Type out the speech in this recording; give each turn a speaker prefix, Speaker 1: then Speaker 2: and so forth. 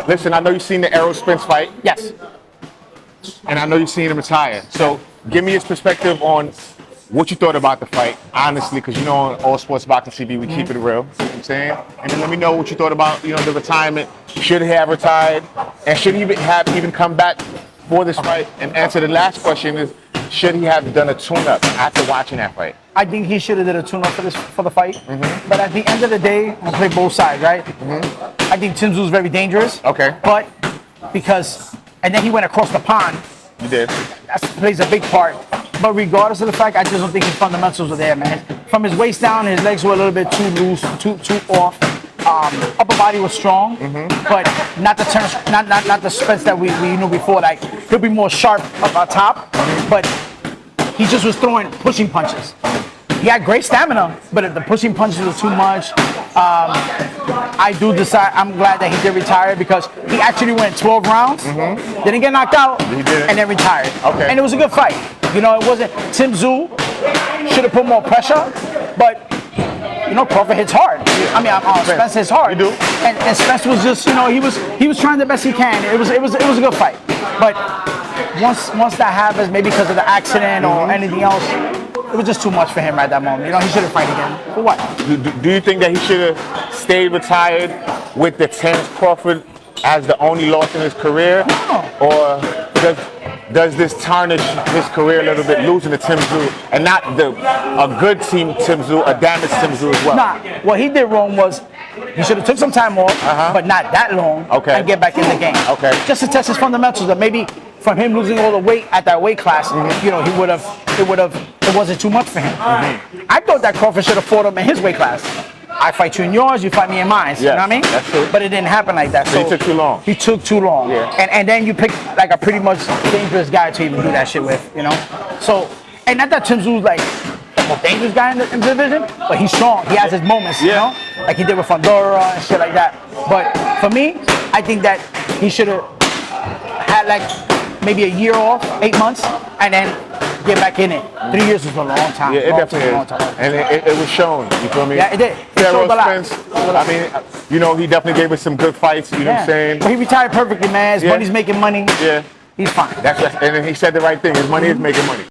Speaker 1: Listen, I know you've seen the Errol Spence fight,
Speaker 2: Yes.
Speaker 1: and I know you've seen him retire. So give me his perspective on what you thought about the fight, honestly, because you know on All Sports Boxing TV, we keep it real. You know what I'm saying? And then let me know what you thought about, the retirement. Should he have retired? And should he have even come back for this fight? And answer the last question is, should he have done a tune-up after watching that fight?
Speaker 2: I think he should have did a tune-up for the fight. But at the end of the day, I play both sides, right? I think Tim Tszyu is very dangerous.
Speaker 1: Okay.
Speaker 2: But and then he went across the pond.
Speaker 1: You did.
Speaker 2: That plays a big part. But regardless of the fact, I just don't think his fundamentals are there, man. From his waist down, his legs were a little bit too loose, too off. Upper body was strong, but not the Spence that we knew before. Like he'll be more sharp up top, but he just was throwing pushing punches. He had great stamina, but if the pushing punches was too much, I'm glad that he did retire because he actually went 12 rounds, didn't get knocked out, and then retired.
Speaker 1: Okay.
Speaker 2: And it was a good fight. It wasn't Tim Tszyu should have put more pressure, but Crawford hits hard. Spence hits hard.
Speaker 1: You do.
Speaker 2: And Spence was just, he was trying the best he can. It was a good fight. But once that happens, maybe because of the accident or anything else, it was just too much for him at that moment. He should have fight again. For what?
Speaker 1: Do you think that he should have stayed retired with the Terence Crawford as the only loss in his career?
Speaker 2: No.
Speaker 1: Or does this tarnish his career a little bit, losing to Tim Tszyu, and not a good team Tim Tszyu, a damaged Tim Tszyu as well?
Speaker 2: Nah, what he did wrong was he should have took some time off, but not that long, and get back in the game.
Speaker 1: Okay.
Speaker 2: Just to test his fundamentals, that maybe from him losing all the weight at that weight class, it wasn't too much for him. I thought that Crawford should have fought him in his weight class. I fight you in yours, you fight me in mine. You know what I mean?
Speaker 1: That's true.
Speaker 2: But it didn't happen like that.
Speaker 1: So he took too long.
Speaker 2: He took too long.
Speaker 1: Yeah.
Speaker 2: And then you pick like a pretty much dangerous guy to even do that shit with, So, and not that Tim Tszyu like the most dangerous guy in the division, but he's strong. He has his moments, like he did with Fondora and shit like that. But for me, I think that he should have had like maybe a year off, 8 months, and then get back in it. 3 years is a long time.
Speaker 1: Yeah, it definitely is. And it was shown, you feel me?
Speaker 2: Yeah, it did.
Speaker 1: Errol Spence, he definitely gave us some good fights, you know what I'm saying?
Speaker 2: But he retired perfectly, man. His money's making money.
Speaker 1: Yeah.
Speaker 2: He's fine.
Speaker 1: And he said the right thing. His money is making money.